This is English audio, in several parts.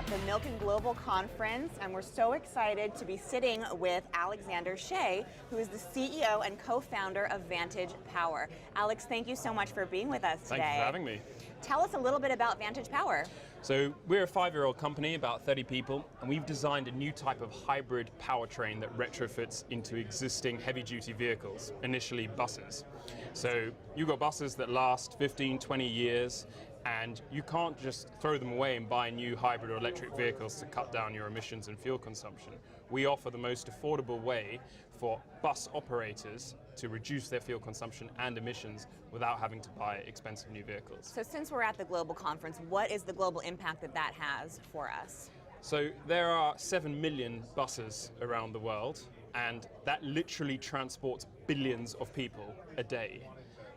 at the Milken Global Conference, and we're so excited to be sitting with Alexander Schey, who is the CEO and co-founder of Vantage Power. Alex, thank you so much for being with us today. Thank you for having me. Tell us a little bit about Vantage Power. So we're a 5-year-old company, about 30 people, and we've designed a new type of hybrid powertrain that retrofits into existing heavy-duty vehicles, initially buses. So you've got buses that last 15, 20 years, and you can't just throw them away and buy new hybrid or electric vehicles to cut down your emissions and fuel consumption. We offer the most affordable way for bus operators to reduce their fuel consumption and emissions without having to buy expensive new vehicles. So since we're at the global conference, what is the global impact that that has for us? So there are 7 million buses around the world, and that literally transports billions of people a day.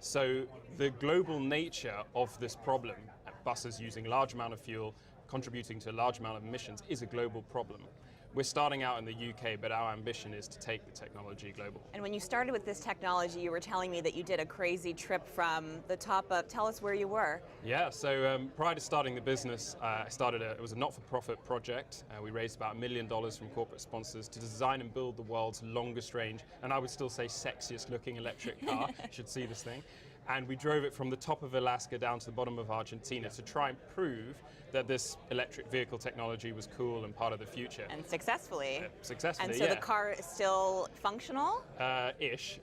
So the global nature of this problem, buses using a large amount of fuel, contributing to a large amount of emissions, is a global problem. We're starting out in the UK, but our ambition is to take the technology global. And when you started with this technology, you were telling me that you did a crazy trip from the top up. Tell us where you were. Yeah, so prior to starting the business, it was a not-for-profit project. We raised about $1 million from corporate sponsors to design and build the world's longest range, and I would still say sexiest looking electric car. You should see this thing. And we drove it from the top of Alaska down to the bottom of Argentina to try and prove that this electric vehicle technology was cool and part of the future. And successfully. Successfully, And so yeah. the car is still functional? Ish.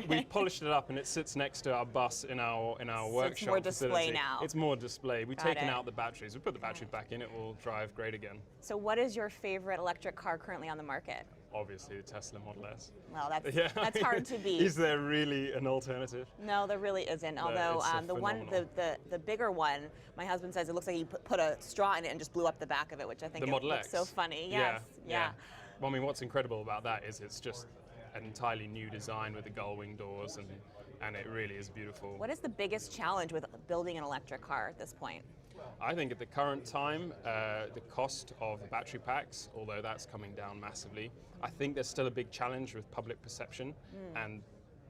We polished it up and it sits next to our bus in our workshop. It's more display facility. now. It's more display. We've Got taken it. out the batteries. We put the batteries back in, it will drive great again. So what is your favorite electric car currently on the market? Obviously the Tesla Model S. Well, that's hard to beat. Is there really an alternative? No, there really isn't. Although the bigger one, my husband says it looks like he put a straw in it and just blew up the back of it, which I think looks so funny. Yes. Yeah. Well, I mean, what's incredible about that is it's just an entirely new design with the gull-wing doors, and it really is beautiful. What is the biggest challenge with building an electric car at this point? I think at the current time, the cost of the battery packs, although that's coming down massively, I think there's still a big challenge with public perception, and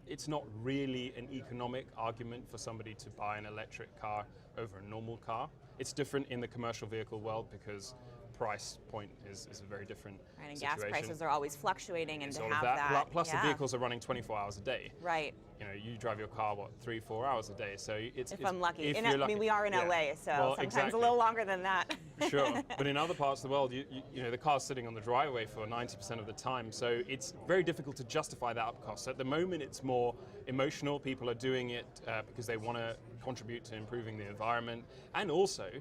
it's not really an economic argument for somebody to buy an electric car over a normal car. It's different in the commercial vehicle world because price point is a very different Right, and situation. gas prices are always fluctuating, and It's to all have of that. Plus yeah. the vehicles are running 24 hours a day. Right. You know, you drive your car, 3-4 hours a day, so If I'm lucky. I mean, we are in LA, so well, sometimes exactly. a little longer than that. Sure, but in other parts of the world, you know, the car's sitting on the driveway for 90% of the time, so it's very difficult to justify that up cost. At the moment, it's more emotional. People are doing it because they want to contribute to improving the environment, and also,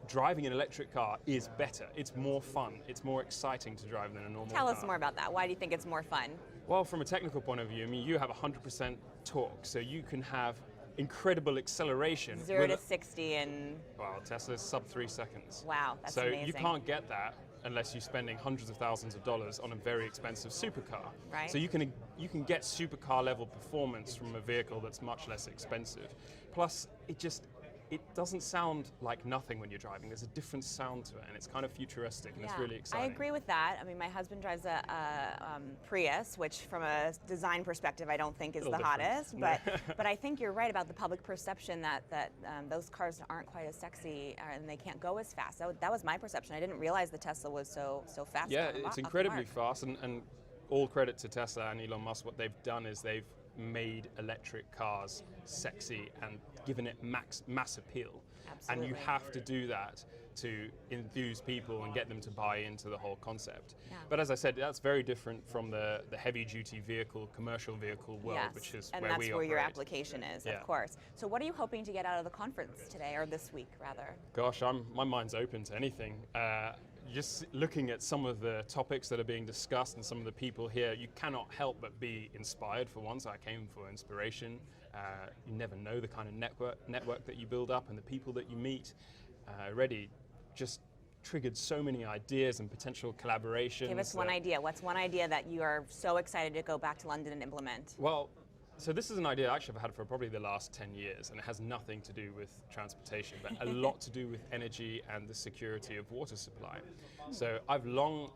driving an electric car is better. It's more fun. It's more exciting to drive than a normal car. Tell us more about that. Why do you think it's more fun? Well, from a technical point of view, I mean, you have 100% torque, so you can have incredible acceleration. 0 to 60 in... Well, Tesla's sub 3 seconds. Wow, that's so amazing. You can't get that unless you're spending hundreds of thousands of dollars on a very expensive supercar. Right. So you can get supercar level performance from a vehicle that's much less expensive. Plus, it doesn't sound like nothing when you're driving. There's a different sound to it, and it's kind of futuristic, and it's really exciting. I agree with that. I mean, my husband drives a Prius, which from a design perspective, I don't think is the hottest. But but I think you're right about the public perception that those cars aren't quite as sexy and they can't go as fast. That was my perception. I didn't realize the Tesla was so fast. Yeah, it's incredibly fast, and all credit to Tesla and Elon Musk. What they've done is they've made electric cars sexy and given it mass appeal. Absolutely. And you have to do that to enthuse people and get them to buy into the whole concept. Yeah. But as I said, that's very different from the heavy-duty vehicle, commercial vehicle world, which is where we operate. And that's where your application is, Yeah. of course. So what are you hoping to get out of the conference today, or this week, rather? Gosh, my mind's open to anything. Just looking at some of the topics that are being discussed and some of the people here, you cannot help but be inspired. For once, I came for inspiration. You never know the kind of network that you build up and the people that you meet. Already just triggered so many ideas and potential collaborations. Give us one idea. What's one idea that you are so excited to go back to London and implement? Well, so this is an idea actually I've had for probably the last 10 years, and it has nothing to do with transportation, but a lot to do with energy and the security of water supply. So I've long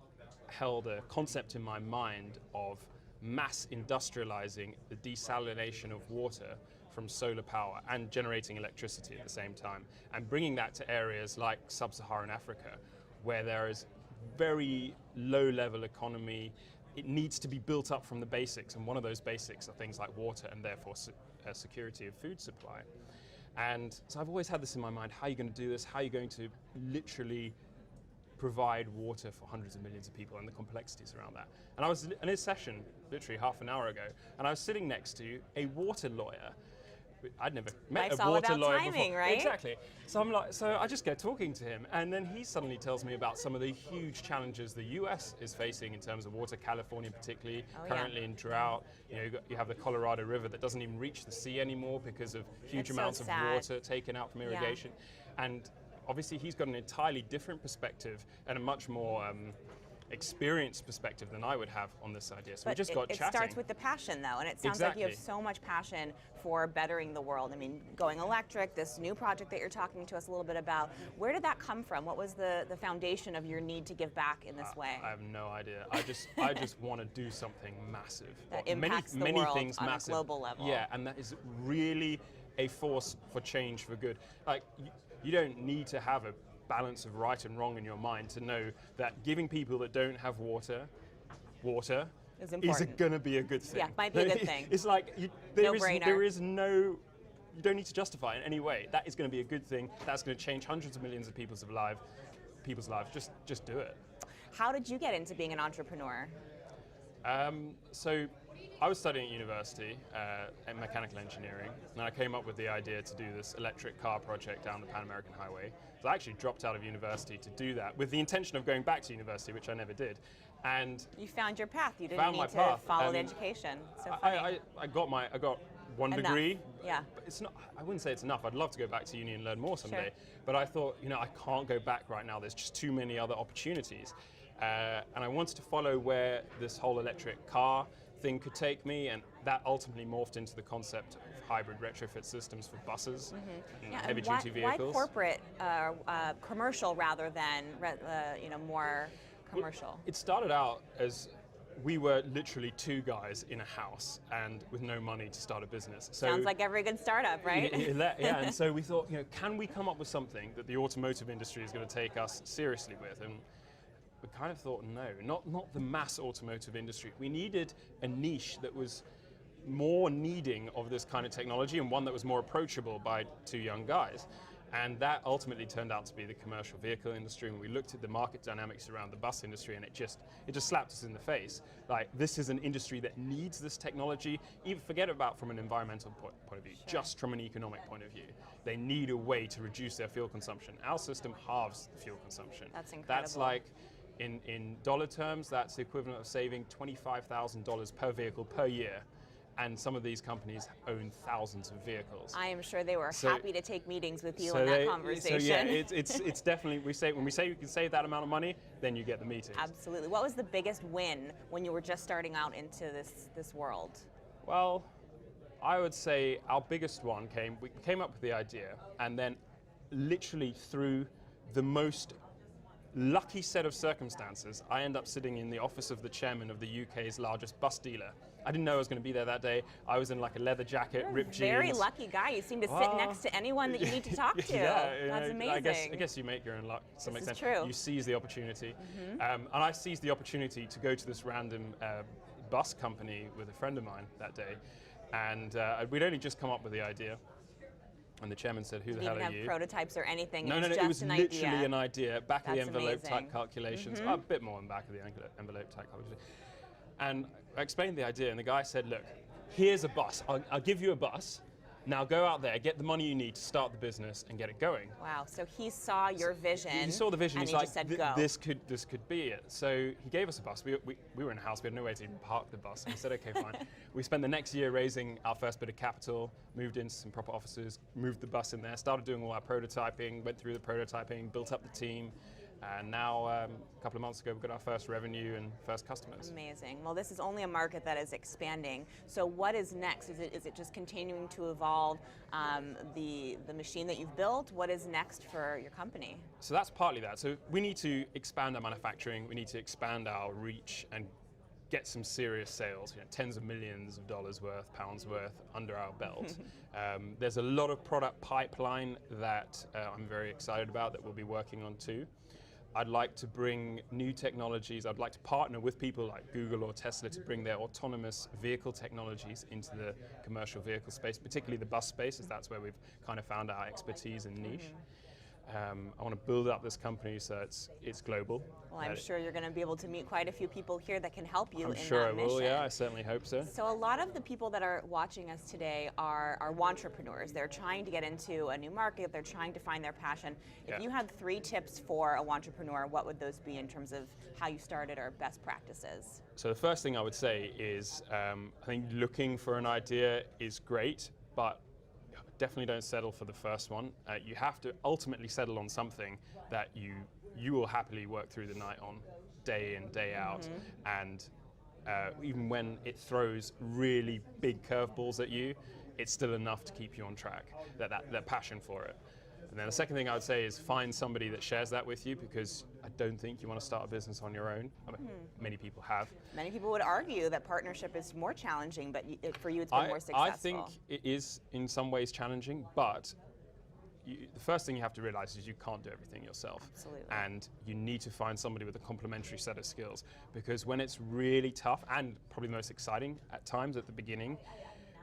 held a concept in my mind of mass industrializing the desalination of water from solar power and generating electricity at the same time, and bringing that to areas like sub-Saharan Africa, where there is very low level economy. It needs to be built up from the basics, and one of those basics are things like water and therefore security of food supply. And so I've always had this in my mind: how are you going to do this? How are you going to literally provide water for hundreds of millions of people, and the complexities around that? And I was in a session literally half an hour ago, and I was sitting next to a water lawyer. I'd never met Life's a all water about lawyer timing, before. right? Exactly. So I just get talking to him, and then he suddenly tells me about some of the huge challenges the US is facing in terms of water. California, particularly, currently in drought. You know, you have the Colorado River that doesn't even reach the sea anymore because of huge amounts of water taken out from irrigation. And obviously, he's got an entirely different perspective and a much more experienced perspective than I would have on this idea. So we just got chatting. It starts with the passion, though, and it sounds like you have so much passion for bettering the world. I mean, going electric, this new project that you're talking to us a little bit about, where did that come from? What was the foundation of your need to give back in this way? I have no idea. I just want to do something massive. That impacts the world things on massive. A global level. Yeah, and that is really a force for change for good. Like, you don't need to have a balance of right and wrong in your mind to know that giving people that don't have water is going to be a good thing. Yeah, might be a good thing. It's like there is no, you don't need to justify it in any way. That is going to be a good thing. That's going to change hundreds of millions of people's lives. Just do it. How did you get into being an entrepreneur? So I was studying at university in mechanical engineering, and I came up with the idea to do this electric car project down the Pan American Highway. So I actually dropped out of university to do that with the intention of going back to university, which I never did. And you found your path. You didn't need to follow the education. So I got one degree. Yeah. But it's not. I wouldn't say it's enough. I'd love to go back to uni and learn more someday. Sure. But I thought, I can't go back right now. There's just too many other opportunities. And I wanted to follow where this whole electric car thing could take me, and that ultimately morphed into the concept of hybrid retrofit systems for buses and heavy-duty vehicles. Why corporate, commercial rather than more commercial? Well, it started out as we were literally two guys in a house and with no money to start a business. So sounds like every good startup, right? Yeah, and so we thought, can we come up with something that the automotive industry is going to take us seriously with? And we kind of thought, no, not the mass automotive industry. We needed a niche that was more needing of this kind of technology, and one that was more approachable by two young guys. And that ultimately turned out to be the commercial vehicle industry. And we looked at the market dynamics around the bus industry, and it just slapped us in the face. Like, this is an industry that needs this technology. Even forget about from an environmental point of view, just from an economic point of view. They need a way to reduce their fuel consumption. Our system halves the fuel consumption. That's incredible. That's like, in dollar terms, that's the equivalent of saving $25,000 per vehicle per year. And some of these companies own thousands of vehicles. I am sure they were happy to take meetings with you in that conversation. So yeah, it's definitely, when we say you can save that amount of money, then you get the meetings. Absolutely. What was the biggest win when you were just starting out into this world? Well, I would say our biggest one we came up with the idea, and then literally through the most lucky set of circumstances, I end up sitting in the office of the chairman of the UK's largest bus dealer. I didn't know I was going to be there that day. I was in like a leather jacket, ripped jeans. Very lucky guy. You seem to sit next to anyone that you need to talk to. Yeah, that's amazing. I guess you make your own luck to some extent. This is true. You seize the opportunity. And I seized the opportunity to go to this random bus company with a friend of mine that day. And we'd only just come up with the idea. And the chairman said, "Who the hell are you?" Didn't have prototypes or anything. No, it was literally an idea. Back of the envelope type calculations. A bit more than back of the envelope type calculations. And I explained the idea, and the guy said, "Look, here's a bus. I'll give you a bus. Now go out there, get the money you need to start the business and get it going." Wow, so he saw your vision. He saw the vision. And He's like, just said, go. This could be it. So he gave us a bus. We were in a house. We had no way to even park the bus. And we said, okay, fine. We spent the next year raising our first bit of capital, moved into some proper offices, moved the bus in there, started doing all our prototyping, went through the prototyping, built up the team. And now, a couple of months ago, we got our first revenue and first customers. Amazing. Well, this is only a market that is expanding. So what is next? Is it just continuing to evolve the machine that you've built? What is next for your company? So that's partly that. So we need to expand our manufacturing. We need to expand our reach and get some serious sales, tens of millions of dollars worth, pounds worth under our belt. There's a lot of product pipeline that I'm very excited about that we'll be working on too. I'd like to bring new technologies. I'd like to partner with people like Google or Tesla to bring their autonomous vehicle technologies into the commercial vehicle space, particularly the bus space, as that's where we've kind of found our expertise and niche. I want to build up this company so it's global. Well, I'm sure you're going to be able to meet quite a few people here that can help you I'm in sure that I will, mission. yeah, I certainly hope so. So a lot of the people that are watching us today are entrepreneurs. They're trying to get into a new market. They're trying to find their passion. If you had 3 tips for a entrepreneur, what would those be in terms of how you started or best practices? So the first thing I would say is I think looking for an idea is great, but definitely don't settle for the first one. You have to ultimately settle on something that you will happily work through the night on, day in, day out. And even when it throws really big curveballs at you, it's still enough to keep you on track, that passion for it. And then the second thing I would say is find somebody that shares that with you, because I don't think you want to start a business on your own. I mean, many people have. Many people would argue that partnership is more challenging, but for you it's been more successful. I think it is in some ways challenging, but the first thing you have to realize is you can't do everything yourself. Absolutely. And you need to find somebody with a complementary set of skills, because when it's really tough and probably the most exciting at times at the beginning,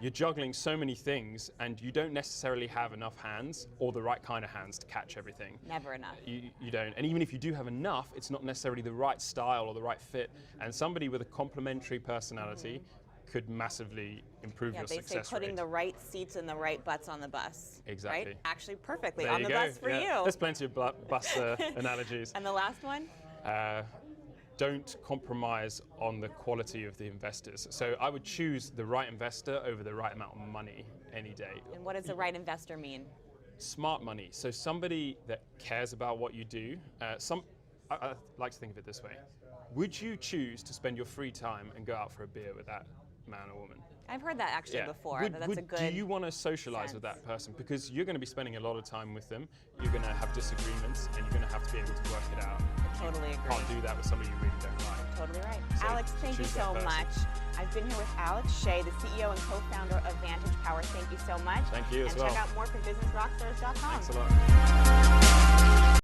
you're juggling so many things and you don't necessarily have enough hands or the right kind of hands to catch everything. Never enough. You don't. And even if you do have enough, it's not necessarily the right style or the right fit. And somebody with a complementary personality could massively improve your success rate. They say putting the right seats and the right butts on the bus. Exactly. Right? Actually, perfectly There on you the go. bus for yeah. you. There's plenty of bus analogies. And the last one? Don't compromise on the quality of the investors. So I would choose the right investor over the right amount of money any day. And what does the right investor mean? Smart money. So somebody that cares about what you do. I like to think of it this way. Would you choose to spend your free time and go out for a beer with that man or woman? I've heard that actually before. That's a good Do you want to socialize with that person? Because you're going to be spending a lot of time with them. You're going to have disagreements and you're going to have to be able to work it out. Totally agree. Can't do that with somebody you really don't like. Totally right. So Alex, thank you choose so that person. much. I've been here with Alex Schey, the CEO and co-founder of Vantage Power. Thank you so much. Thank you as and well. check out more from businessrockstars.com. Thanks a lot.